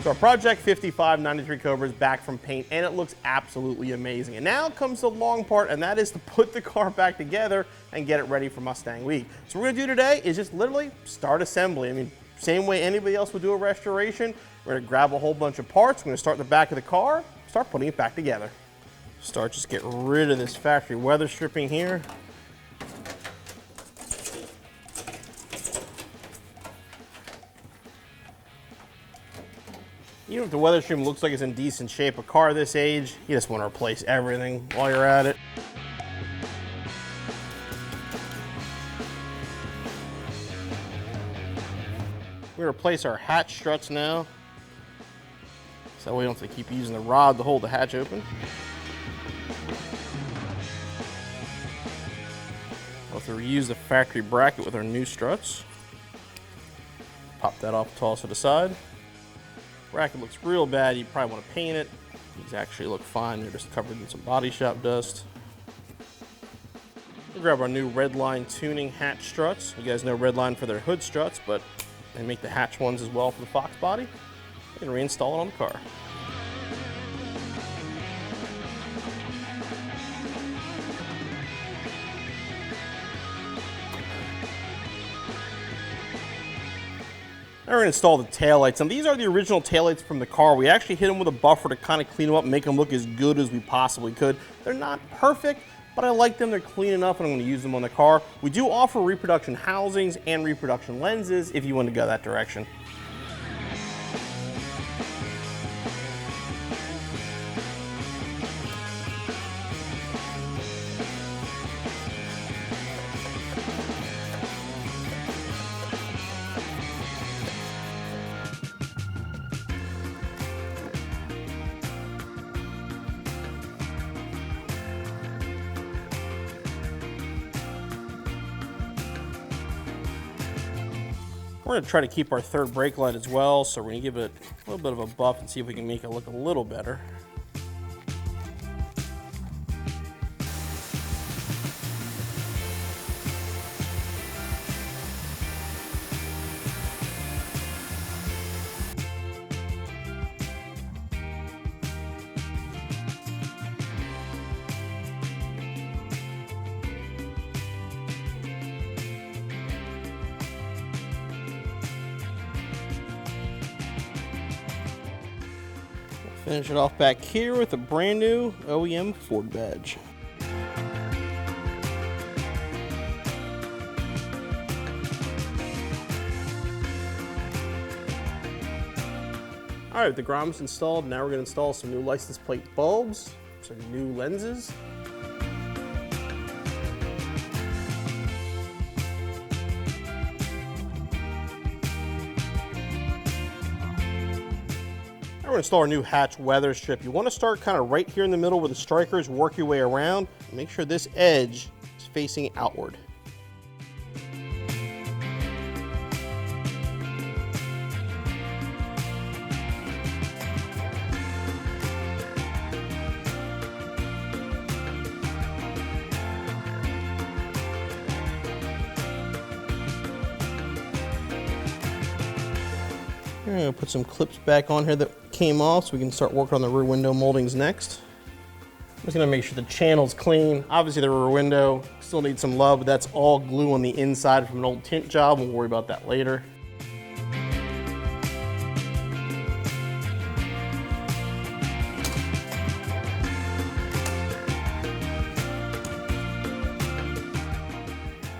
So our Project 55 93 Cobra is back from paint, and it looks absolutely amazing. And now comes the long part, and that is to put the car back together and get it ready for Mustang Week. So what we're gonna do today is just literally start assembly. I mean, same way anybody else would do a restoration. We're gonna grab a whole bunch of parts. We're gonna start in the back of the car, start putting it back together. Just get rid of this factory weather stripping here. Even if the weather strip looks like it's in decent shape, a car this age, you just want to replace everything while you're at it. We're going to replace our hatch struts now, so that way we don't have to keep using the rod to hold the hatch open. We'll have to reuse the factory bracket with our new struts. Pop that off, toss it aside. Bracket looks real bad, you probably want to paint it. These actually look fine, they're just covered in some body shop dust. We'll grab our new Redline tuning hatch struts. You guys know Redline for their hood struts, but they make the hatch ones as well for the Foxbody. And reinstall it on the car. Now we're going to install the taillights. And these are the original taillights from the car. We actually hit them with a buffer to kind of clean them up and make them look as good as we possibly could. They're not perfect, but I like them. They're clean enough, and I'm going to use them on the car. We do offer reproduction housings and reproduction lenses if you want to go that direction. We're going to try to keep our third brake light as well, so we're going to give it a little bit of a buff and see if we can make it look a little better. Finish it off back here with a brand new OEM Ford badge. All right, the grommet's installed. Now we're going to install some new license plate bulbs, some new lenses. We're going to install our new hatch weather strip. You want to start kind of right here in the middle with the strikers, work your way around, and make sure this edge is facing outward. I'm going to put some clips back on here that came off so we can start working on the rear window moldings next. I'm just going to make sure the channel's clean. Obviously the rear window still needs some love, but that's all glue on the inside from an old tint job. We'll worry about that later.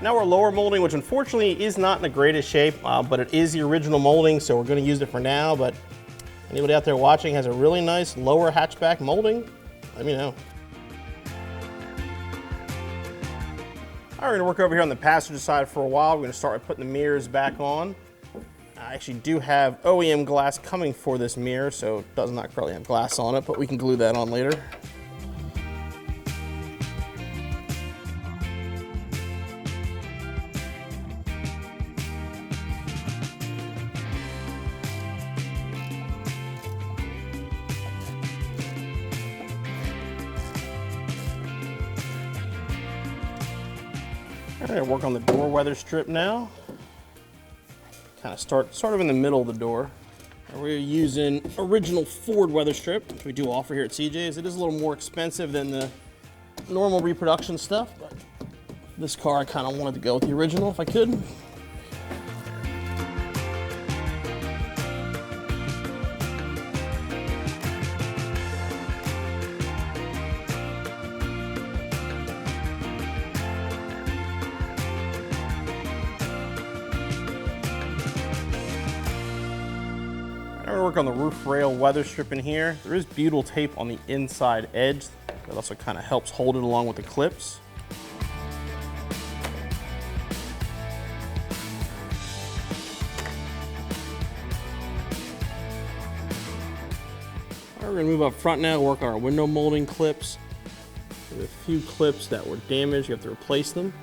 Now we're lower molding, which unfortunately is not in the greatest shape, but it is the original molding, so we're going to use it for now. But anybody out there watching has a really nice lower hatchback molding, let me know. All right, we're going to work over here on the passenger side for a while. We're going to start by putting the mirrors back on. I actually do have OEM glass coming for this mirror, so it does not currently have glass on it, but we can glue that on later. I'm going to work on the door weather strip now. Kind of start sort of in the middle of the door. We're using original Ford Weatherstrip, which we do offer here at CJ's. It is a little more expensive than the normal reproduction stuff, but this car I kind of wanted to go with the original if I could. I'm going to work on the roof rail weather strip in here. There is butyl tape on the inside edge that also kind of helps hold it along with the clips. We're going to move up front now, work on our window molding clips. There's a few clips that were damaged, you have to replace them.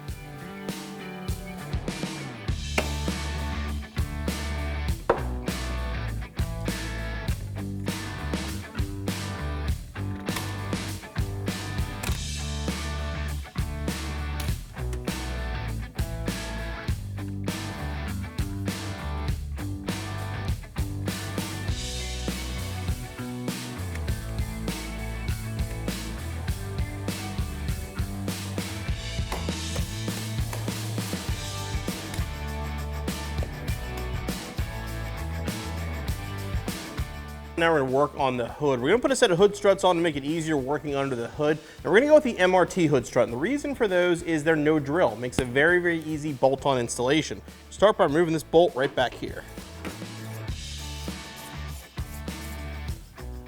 Now we're going to work on the hood. We're going to put a set of hood struts on to make it easier working under the hood. And we're going to go with the MRT hood strut. And the reason for those is they're no drill. It makes a very, very easy bolt-on installation. Start by removing this bolt right back here.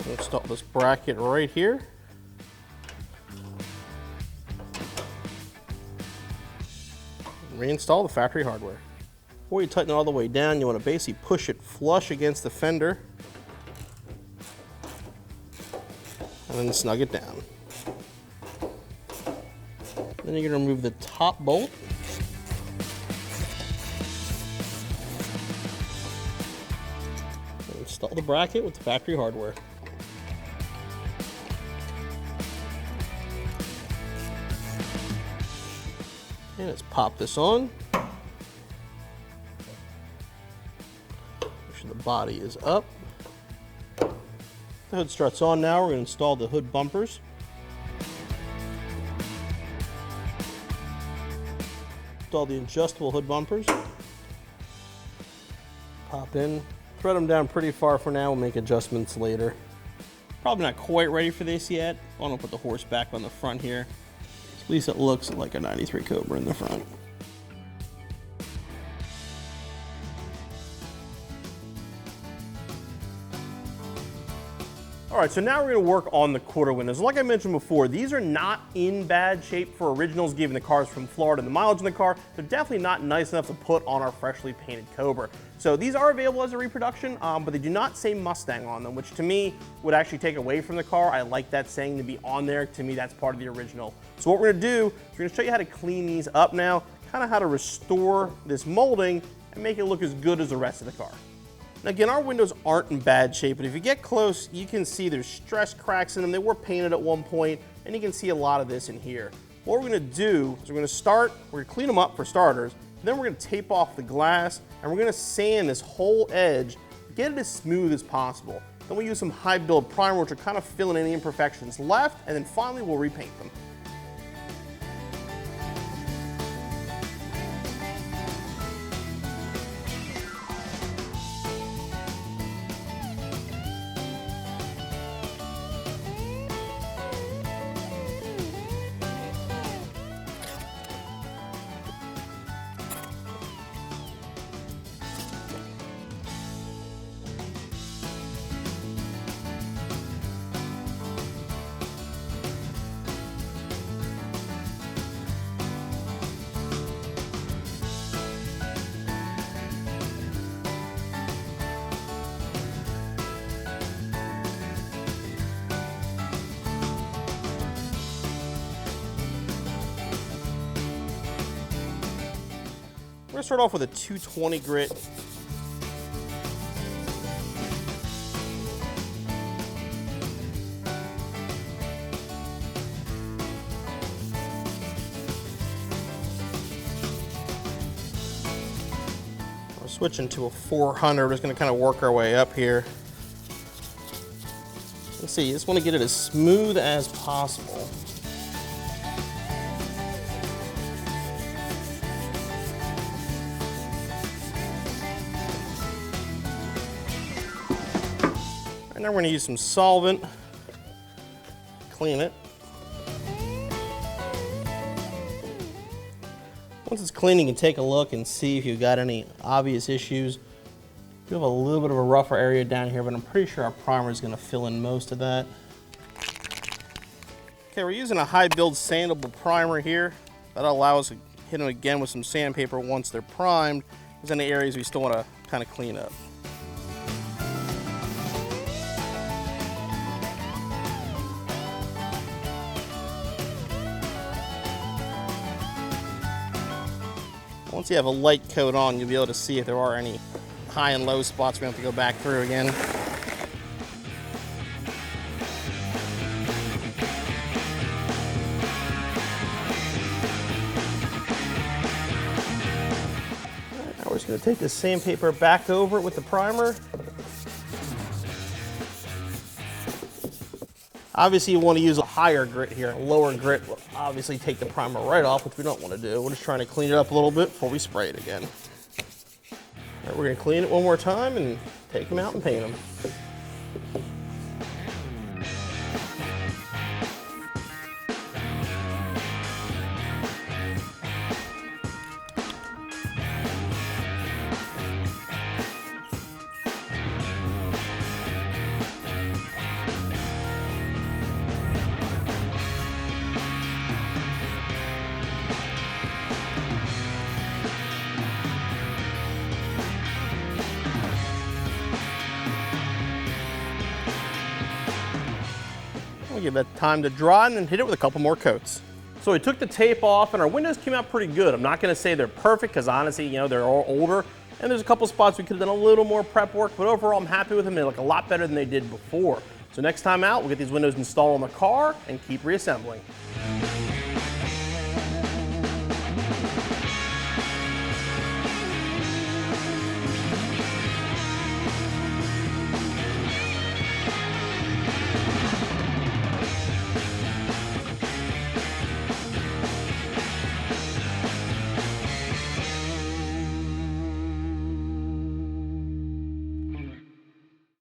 We'll install this bracket right here. Reinstall the factory hardware. Before you tighten it all the way down, you want to basically push it flush against the fender. And then snug it down. Then you're going to remove the top bolt. And install the bracket with the factory hardware. And let's pop this on. Make sure the body is up. The hood struts on now. We're going to install the hood bumpers. Install the adjustable hood bumpers. Pop in. Thread them down pretty far for now. We'll make adjustments later. Probably not quite ready for this yet. I want to put the horse back on the front here. At least it looks like a 93 Cobra in the front. All right, so now we're going to work on the quarter windows. Like I mentioned before, these are not in bad shape for originals, given the cars from Florida and the mileage in the car. They're definitely not nice enough to put on our freshly painted Cobra. So these are available as a reproduction, but they do not say Mustang on them, which to me would actually take away from the car. I like that saying to be on there. To me, that's part of the original. So what we're going to do is we're going to show you how to clean these up now, kind of how to restore this molding and make it look as good as the rest of the car. Now again, our windows aren't in bad shape, but if you get close, you can see there's stress cracks in them. They were painted at one point, and you can see a lot of this in here. What we're going to do is we're going to clean them up for starters, then we're going to tape off the glass, and we're going to sand this whole edge, get it as smooth as possible. Then we'll use some high build primer, which will kind of fill in any imperfections left, and then finally we'll repaint them. We're going to start off with a 220 grit. We're switching to a 400. We're just going to kind of work our way up here. Let's see, you just want to get it as smooth as possible. And now we're going to use some solvent, clean it. Once it's clean, you can take a look and see if you've got any obvious issues. We have a little bit of a rougher area down here, but I'm pretty sure our primer is going to fill in most of that. Okay, we're using a high build sandable primer here. That'll allow us to hit them again with some sandpaper once they're primed. There's any areas we still want to kind of clean up. Once you have a light coat on, you'll be able to see if there are any high and low spots we have to go back through again. Now we're just going to take the sandpaper back over it with the primer. Obviously you want to use a higher grit here. A lower grit will obviously take the primer right off, which we don't want to do. We're just trying to clean it up a little bit before we spray it again. All right, we're going to clean it one more time and take them out and paint them. We'll give it time to dry and then hit it with a couple more coats. So we took the tape off and our windows came out pretty good. I'm not going to say they're perfect because honestly, you know, they're all older and there's a couple spots we could have done a little more prep work, but overall I'm happy with them. They look a lot better than they did before. So next time out, we'll get these windows installed on the car and keep reassembling.